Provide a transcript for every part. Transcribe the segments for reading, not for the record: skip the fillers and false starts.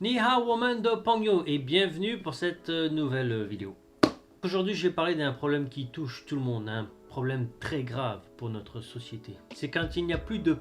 Ni hao woman de Pongyo et bienvenue pour cette nouvelle vidéo. Aujourd'hui je vais parler d'un problème qui touche tout le monde, un problème très grave pour notre société. C'est quand il n'y a plus de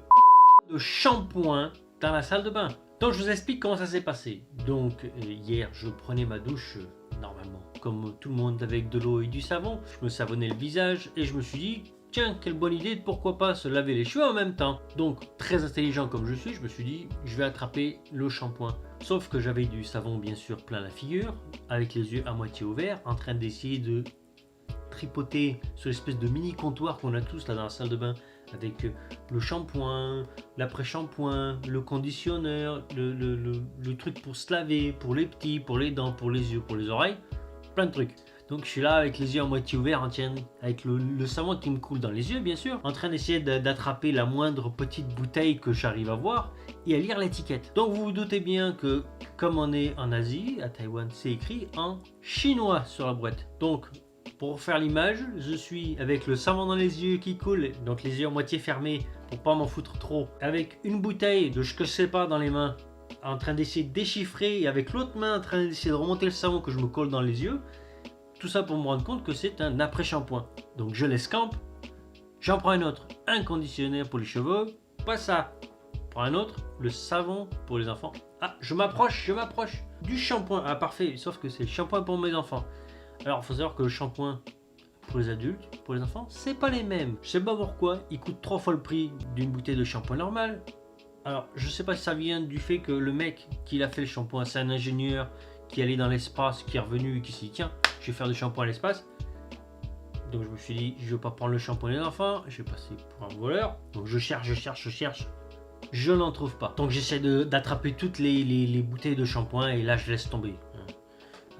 shampoing dans la salle de bain. Donc je vous explique comment ça s'est passé. Donc hier je prenais ma douche normalement comme tout le monde avec de l'eau et du savon. Je me savonnais le visage et je me suis dit tiens, quelle bonne idée, pourquoi pas se laver les cheveux en même temps. Donc, très intelligent comme je suis, je me suis dit, je vais attraper le shampoing. Sauf que j'avais du savon bien sûr plein la figure, avec les yeux à moitié ouverts, en train d'essayer de tripoter sur l'espèce de mini comptoir qu'on a tous là dans la salle de bain, avec le shampoing, l'après-shampoing, le conditionneur, le truc pour se laver, pour les petits, pour les dents, pour les yeux, pour les oreilles, plein de trucs. Donc je suis là avec les yeux à moitié ouverts, avec le savon qui me coule dans les yeux bien sûr, en train d'essayer d'attraper la moindre petite bouteille que j'arrive à voir et à lire l'étiquette. Donc vous vous doutez bien que comme on est en Asie, à Taïwan, c'est écrit en chinois sur la boîte. Donc pour faire l'image, je suis avec le savon dans les yeux qui coule, donc les yeux à moitié fermés pour pas m'en foutre trop, avec une bouteille de je sais pas dans les mains, en train d'essayer de déchiffrer et avec l'autre main en train d'essayer de remonter le savon que je me colle dans les yeux. Tout ça pour me rendre compte que c'est un après-shampoing. Donc je l'escampe, j'en prends un autre, un conditionnaire pour les cheveux, pas ça. Je prends un autre, le savon pour les enfants. Ah, je m'approche du shampoing. Ah parfait, sauf que c'est le shampoing pour mes enfants. Alors il faut savoir que le shampoing pour les adultes, pour les enfants, c'est pas les mêmes. Je sais pas pourquoi, il coûte 3 fois le prix d'une bouteille de shampoing normal. Alors je sais pas si ça vient du fait que le mec qui a fait le shampoing, c'est un ingénieur qui allait dans l'espace, qui est revenu et qui s'est dit tiens, je vais faire du shampoing à l'espace. Donc je me suis dit, je vais pas prendre le shampoing des enfants, je vais passer pour un voleur. Donc je cherche, je n'en trouve pas. Donc j'essaie d'attraper toutes les bouteilles de shampoing et là je laisse tomber.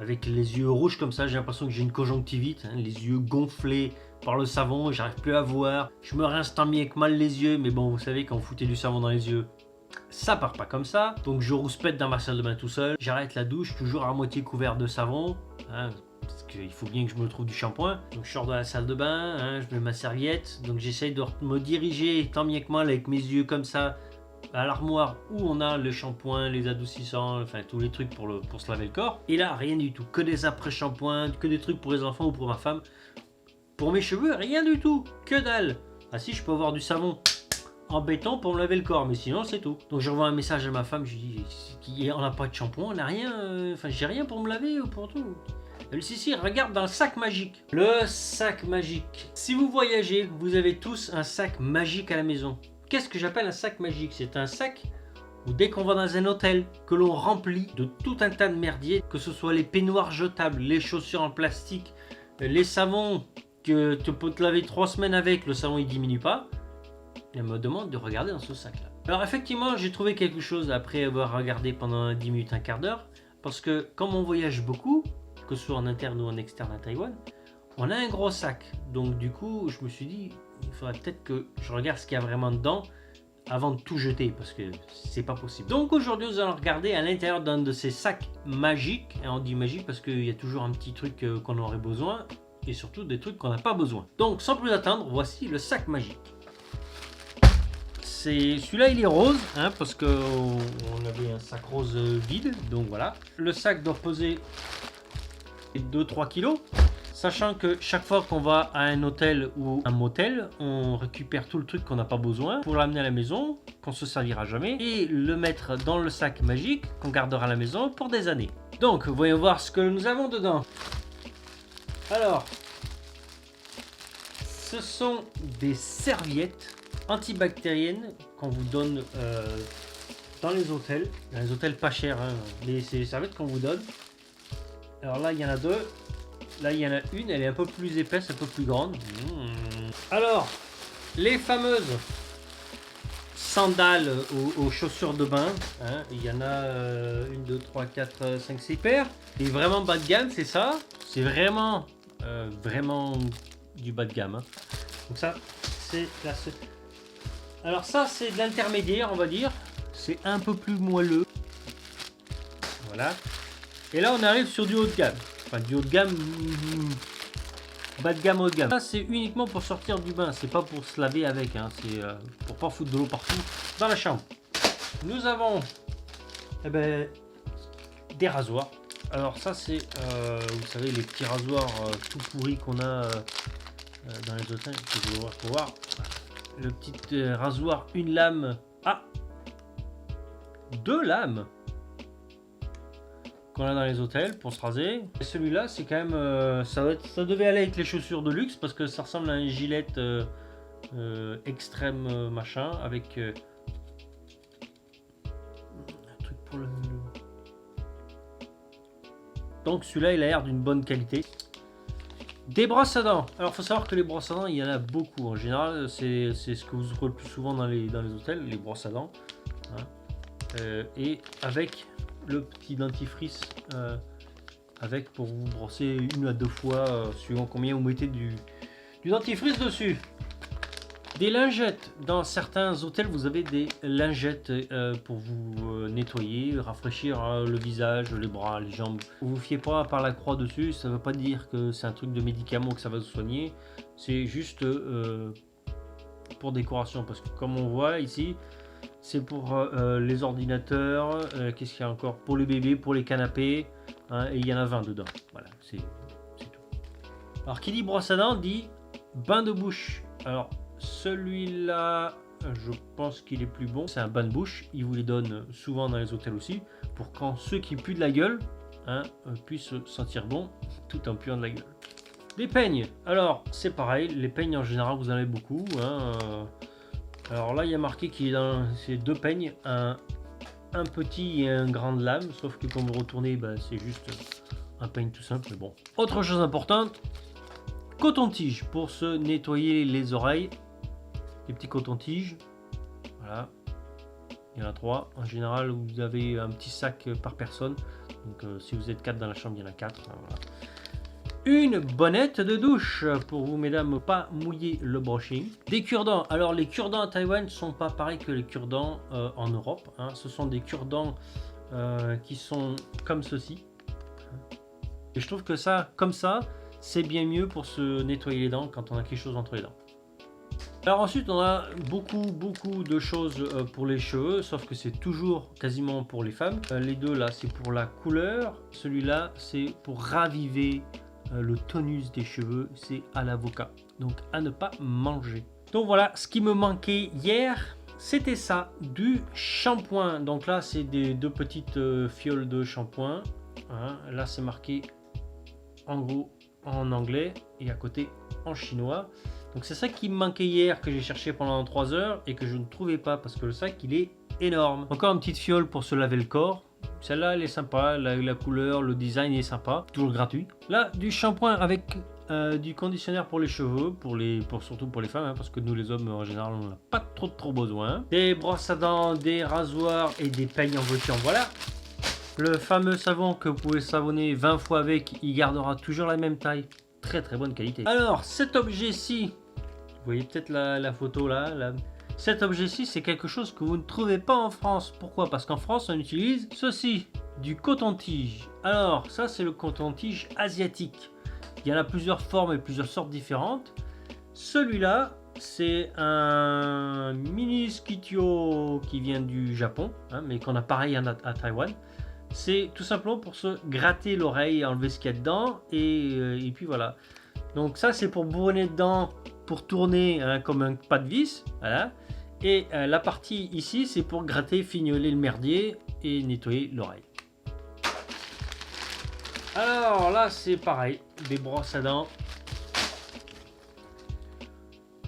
Avec les yeux rouges comme ça, j'ai l'impression que j'ai une conjonctivite, les yeux gonflés par le savon, j'arrive plus à voir. Je me rince tant bien que mal les yeux, mais bon, vous savez, quand vous foutez du savon dans les yeux, ça part pas comme ça. Donc je rouspète dans ma salle de bain tout seul. J'arrête la douche, toujours à moitié couvert de savon. Parce qu'il faut bien que je me trouve du shampoing. Donc je sors de la salle de bain, je mets ma serviette. Donc j'essaye de me diriger tant bien que mal avec mes yeux comme ça à l'armoire où on a le shampoing, les adoucissants, enfin tous les trucs pour se laver le corps. Et là, rien du tout. Que des après-shampoings, que des trucs pour les enfants ou pour ma femme. Pour mes cheveux, rien du tout. Que dalle. Ah si, je peux avoir du savon en béton pour me laver le corps, mais sinon c'est tout. Donc je renvoie un message à ma femme, je lui dis on n'a pas de shampoing, on n'a rien, enfin j'ai rien pour me laver ou pour tout. Elle dit si, regarde dans le sac magique. Le sac magique. Si vous voyagez, vous avez tous un sac magique à la maison. Qu'est-ce que j'appelle un sac magique? C'est un sac où dès qu'on va dans un hôtel, que l'on remplit de tout un tas de merdier, que ce soit les peignoirs jetables, les chaussures en plastique, les savons que tu peux te laver 3 semaines avec, le savon il diminue pas. Elle me demande de regarder dans ce sac là. Alors effectivement j'ai trouvé quelque chose après avoir regardé pendant 10 minutes, un quart d'heure. Parce que comme on voyage beaucoup, que ce soit en interne ou en externe à Taïwan, on a un gros sac. Donc du coup je me suis dit il faudrait peut-être que je regarde ce qu'il y a vraiment dedans avant de tout jeter parce que c'est pas possible. Donc aujourd'hui nous allons regarder à l'intérieur d'un de ces sacs magiques. Et on dit magique parce qu'il y a toujours un petit truc qu'on aurait besoin et surtout des trucs qu'on n'a pas besoin. Donc sans plus attendre, voici le sac magique. Celui-là il est rose parce qu'on avait un sac rose vide, donc voilà. Le sac doit peser 2-3 kg, sachant que chaque fois qu'on va à un hôtel ou un motel, on récupère tout le truc qu'on n'a pas besoin pour l'amener à la maison, qu'on se servira jamais, et le mettre dans le sac magique qu'on gardera à la maison pour des années. Donc voyons voir ce que nous avons dedans. Alors, ce sont des serviettes antibactériennes qu'on vous donne dans les hôtels pas chers, c'est les serviettes qu'on vous donne. Alors là il y en a deux, là il y en a une, elle est un peu plus épaisse, un peu plus grande. Alors les fameuses sandales aux chaussures de bain, il y en a 1, 2, 3, 4, 5, 6 paires. Et vraiment bas de gamme, c'est ça, c'est vraiment du bas de gamme. Donc ça c'est la seule. Alors ça c'est de l'intermédiaire on va dire, c'est un peu plus moelleux. Voilà. Et là on arrive sur du haut de gamme. Enfin du haut de gamme, bas de gamme, haut de gamme. Ça c'est uniquement pour sortir du bain, c'est pas pour se laver avec, c'est pour pas foutre de l'eau partout dans la chambre. Nous avons des rasoirs. Alors ça c'est, vous savez, les petits rasoirs tout pourris qu'on a dans les hôtels. Je vais voir. Le petit rasoir, une lame. Ah, 2 lames qu'on a dans les hôtels pour se raser. Et celui-là, c'est quand même, ça devait aller avec les chaussures de luxe parce que ça ressemble à une gilette extrême machin avec un truc pour le. Donc celui-là, il a l'air d'une bonne qualité. Des brosses à dents. Alors, faut savoir que les brosses à dents, il y en a beaucoup. En général, c'est ce que vous aurez le plus souvent dans les hôtels, les brosses à dents. Hein. Et avec le petit dentifrice, avec pour vous brosser 1 à 2 fois, suivant combien vous mettez du dentifrice dessus. Des lingettes. Dans certains hôtels, vous avez des lingettes pour vous nettoyer, rafraîchir le visage, les bras, les jambes. Vous vous fiez pas par la croix dessus, ça ne veut pas dire que c'est un truc de médicament que ça va vous soigner. C'est juste pour décoration, parce que comme on voit ici, c'est pour les ordinateurs, qu'est-ce qu'il y a encore? Pour les bébés, pour les canapés, hein, et il y en a 20 dedans. Voilà, c'est tout. Alors, qui dit brosse à dents dit bain de bouche. Alors, celui-là, je pense qu'il est plus bon. C'est un bain de bouche. Ils vous les donnent souvent dans les hôtels aussi, pour quand ceux qui puent de la gueule, hein, puissent sentir bon tout en puant de la gueule. Les peignes. Alors, c'est pareil. Les peignes, en général, vous en avez beaucoup. Hein, alors là, il y a marqué qu'il est dans ces 2 peignes, un petit et un grande lame. Sauf que quand vous retournez, bah, c'est juste un peigne tout simple. Mais bon. Autre chose importante, coton-tige pour se nettoyer les oreilles. Les petits cotons-tiges, voilà, il y en a 3. En général, vous avez un petit sac par personne. Donc, si vous êtes 4 dans la chambre, il y en a 4. Voilà. Une bonnette de douche pour vous, mesdames, pas mouiller le brushing. Des cure-dents. Alors, les cure-dents à Taïwan ne sont pas pareils que les cure-dents en Europe. Hein. Ce sont des cure-dents qui sont comme ceci. Et je trouve que ça, comme ça, c'est bien mieux pour se nettoyer les dents quand on a quelque chose entre les dents. Alors ensuite, on a beaucoup de choses pour les cheveux, sauf que c'est toujours quasiment pour les femmes. Les deux là, c'est pour la couleur. Celui-là, c'est pour raviver le tonus des cheveux. C'est à l'avocat, donc à ne pas manger. Donc voilà, ce qui me manquait hier, c'était ça, du shampoing. Donc là, c'est des 2 petites fioles de shampoing. Hein. Là, c'est marqué en gros en anglais et à côté en chinois. Donc c'est ça qui me manquait hier, que j'ai cherché pendant 3 heures et que je ne trouvais pas parce que le sac il est énorme. Encore une petite fiole pour se laver le corps. Celle-là elle est sympa, la couleur, le design est sympa, toujours gratuit. Là du shampoing avec du conditionnaire pour les cheveux, surtout pour les femmes, hein, parce que nous les hommes en général on n'a pas trop besoin. Des brosses à dents, des rasoirs et des peignes en voiture. Voilà. Le fameux savon que vous pouvez savonner 20 fois avec, il gardera toujours la même taille. Très bonne qualité. Alors cet objet-ci, vous voyez peut-être la photo là, cet objet-ci c'est quelque chose que vous ne trouvez pas en France. Pourquoi? Parce qu'en France on utilise ceci, du coton-tige. Alors ça c'est le coton-tige asiatique. Il y en a plusieurs formes et plusieurs sortes différentes. Celui-là c'est un mini skitio qui vient du Japon, hein, mais qu'on a pareil à Taïwan. C'est tout simplement pour se gratter l'oreille, enlever ce qu'il y a dedans et puis voilà. Donc ça c'est pour bourrer dedans, pour tourner hein, comme un pas de vis, voilà. Et la partie ici c'est pour gratter, fignoler le merdier et nettoyer l'oreille. Alors là c'est pareil, des brosses à dents.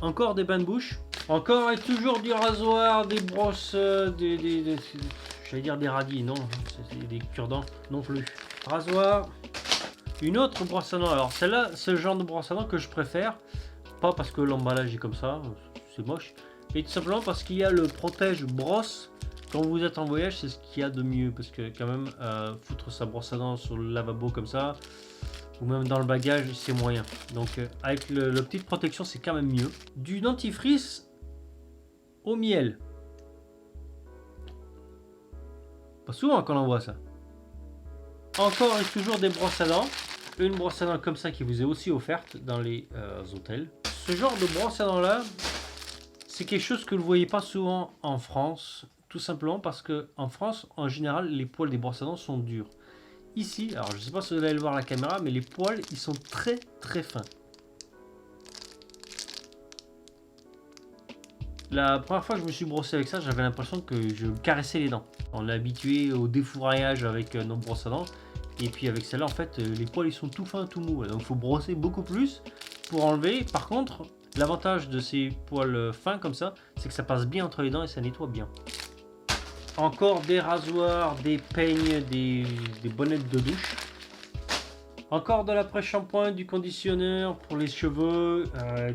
Encore des bains de bouche. Encore et toujours du rasoir, des brosses, j'allais dire des radis, non, c'est des cure-dents non plus. Rasoir, une autre brosse à dents. Alors celle-là, c'est le genre de brosse à dents que je préfère, pas parce que l'emballage est comme ça, c'est moche, mais tout simplement parce qu'il y a le protège brosse. Quand vous êtes en voyage, c'est ce qu'il y a de mieux, parce que quand même, foutre sa brosse à dents sur le lavabo comme ça, ou même dans le bagage, c'est moyen. Donc avec le petite protection, c'est quand même mieux. Du dentifrice au miel. Pas souvent qu'on en voit ça. Encore et toujours des brosses à dents. Une brosse à dents comme ça qui vous est aussi offerte dans les hôtels. Ce genre de brosse à dents là, c'est quelque chose que vous ne voyez pas souvent en France. Tout simplement parce que en France, en général, les poils des brosses à dents sont durs. ici, alors je sais pas si vous allez le voir à la caméra, mais les poils ils sont très très fins. La première fois que je me suis brossé avec ça, j'avais l'impression que je me caressais les dents. On est habitué au défouraillage avec nos brosses à dents. Et puis avec celle-là, en fait, les poils ils sont tout fins, tout mous. Donc il faut brosser beaucoup plus pour enlever. Par contre, l'avantage de ces poils fins comme ça, c'est que ça passe bien entre les dents et ça nettoie bien. Encore des rasoirs, des peignes, des bonnettes de douche. Encore de l'après-shampoing, du conditionneur pour les cheveux,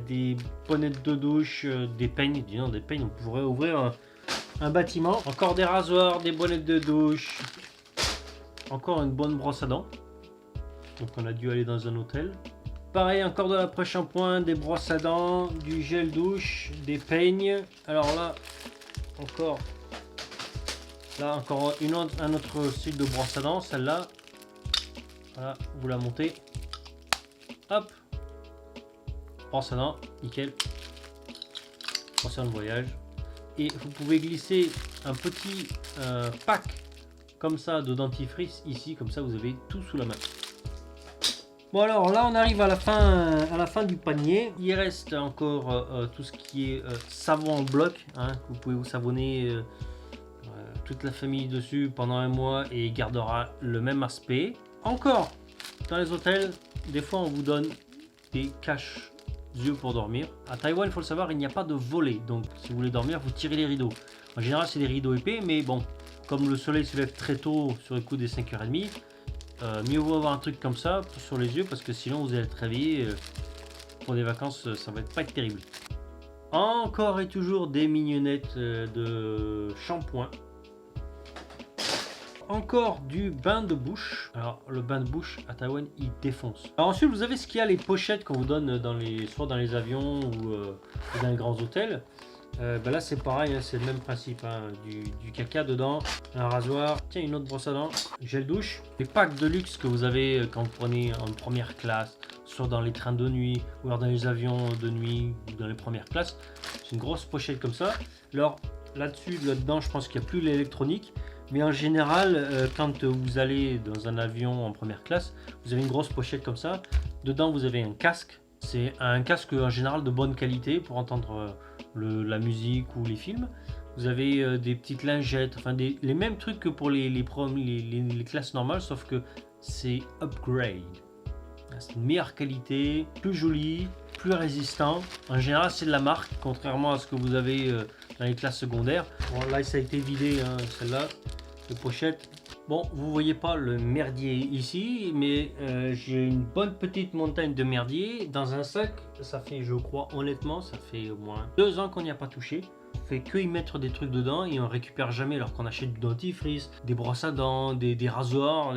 des bonnettes de douche, des peignes. Disons des peignes, on pourrait ouvrir un bâtiment. Encore des rasoirs, des bonnettes de douche. Encore une bonne brosse à dents. Donc on a dû aller dans un hôtel. Pareil, encore de l'après-shampoing, des brosses à dents, du gel douche, des peignes. Alors là, encore un autre style de brosse à dents, celle-là. Voilà, vous la montez. Hop. Brosse à dents, nickel. Attention de voyage. Et vous pouvez glisser un petit pack comme ça de dentifrice ici, comme ça vous avez tout sous la main. Bon alors là on arrive à la fin du panier. Il reste encore tout ce qui est savon en bloc, hein, que vous pouvez vous savonner toute la famille dessus pendant un mois et il gardera le même aspect. Encore dans les hôtels, des fois on vous donne des cache-yeux pour dormir. À Taïwan, il faut le savoir, il n'y a pas de volet, donc si vous voulez dormir, vous tirez les rideaux. En général c'est des rideaux épais, mais bon, comme le soleil se lève très tôt sur le coup des 5h30, mieux vaut avoir un truc comme ça sur les yeux parce que sinon vous allez être réveillé pour des vacances, ça va pas être terrible. Encore et toujours des mignonnettes de shampoing. Encore du bain de bouche. Alors le bain de bouche à Taïwan il défonce. Alors ensuite vous avez ce qu'il y a, les pochettes qu'on vous donne soit dans les avions ou dans les grands hôtels. Ben là c'est pareil, hein, c'est le même principe, hein, du caca dedans, un rasoir, tiens une autre brosse à dents, gel douche, les packs de luxe que vous avez quand vous prenez en première classe, soit dans les trains de nuit ou alors dans les avions de nuit ou dans les premières classes. C'est une grosse pochette comme ça. Alors là-dessus, là-dedans je pense qu'il n'y a plus l'électronique. Mais en général, quand vous allez dans un avion en première classe, vous avez une grosse pochette comme ça. Dedans, vous avez un casque. C'est un casque en général de bonne qualité pour entendre la musique ou les films. Vous avez des petites lingettes, enfin les mêmes trucs que pour les classes normales, sauf que c'est upgrade. C'est une meilleure qualité, plus joli, plus résistant. En général, c'est de la marque, contrairement à ce que vous avez dans les classes secondaires. Bon, là, ça a été vidé, hein, celle-là, de pochette. Bon, vous voyez pas le merdier ici, mais j'ai une bonne petite montagne de merdier dans un sac. Ça fait, je crois, honnêtement, ça fait au moins 2 ans qu'on n'y a pas touché. On fait que y mettre des trucs dedans et on récupère jamais, alors qu'on achète du dentifrice, des brosses à dents, des rasoirs,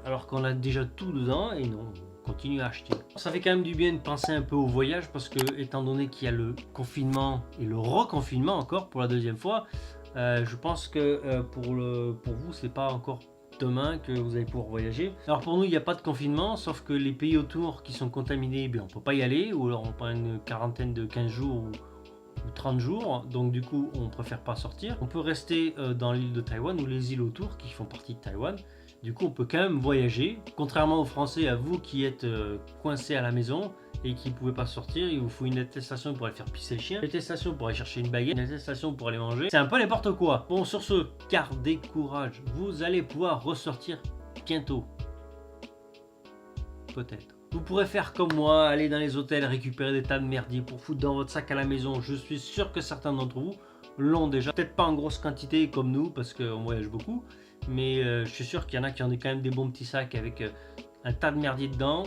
alors qu'on a déjà tout dedans et non. Continue à acheter. Ça fait quand même du bien de penser un peu au voyage parce que étant donné qu'il y a le confinement et le reconfinement encore pour la 2e fois, je pense que pour vous c'est pas encore demain que vous allez pouvoir voyager. Alors pour nous il n'y a pas de confinement, sauf que les pays autour qui sont contaminés, on peut pas y aller, ou alors on prend une quarantaine de 15 jours ou 30 jours, donc du coup on préfère pas sortir. On peut rester dans l'île de Taïwan ou les îles autour qui font partie de Taïwan. Du coup, on peut quand même voyager. Contrairement aux Français, à vous qui êtes coincés à la maison et qui ne pouvez pas sortir, il vous faut une attestation pour aller faire pisser le chien, une attestation pour aller chercher une baguette, une attestation pour aller manger. C'est un peu n'importe quoi. Bon, sur ce, gardez courage. Vous allez pouvoir ressortir bientôt. Peut-être. Vous pourrez faire comme moi, aller dans les hôtels, récupérer des tas de merdier pour foutre dans votre sac à la maison. Je suis sûr que certains d'entre vous l'ont déjà. Peut-être pas en grosse quantité comme nous, parce qu'on voyage beaucoup. Mais je suis sûr qu'il y en a qui ont quand même des bons petits sacs avec un tas de merdier dedans.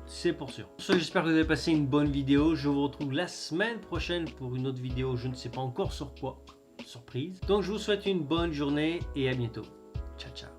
C'est pour sûr. Sur ce, j'espère que vous avez passé une bonne vidéo. Je vous retrouve la semaine prochaine pour une autre vidéo. Je ne sais pas encore sur quoi. Surprise. Donc je vous souhaite une bonne journée et à bientôt. Ciao, ciao.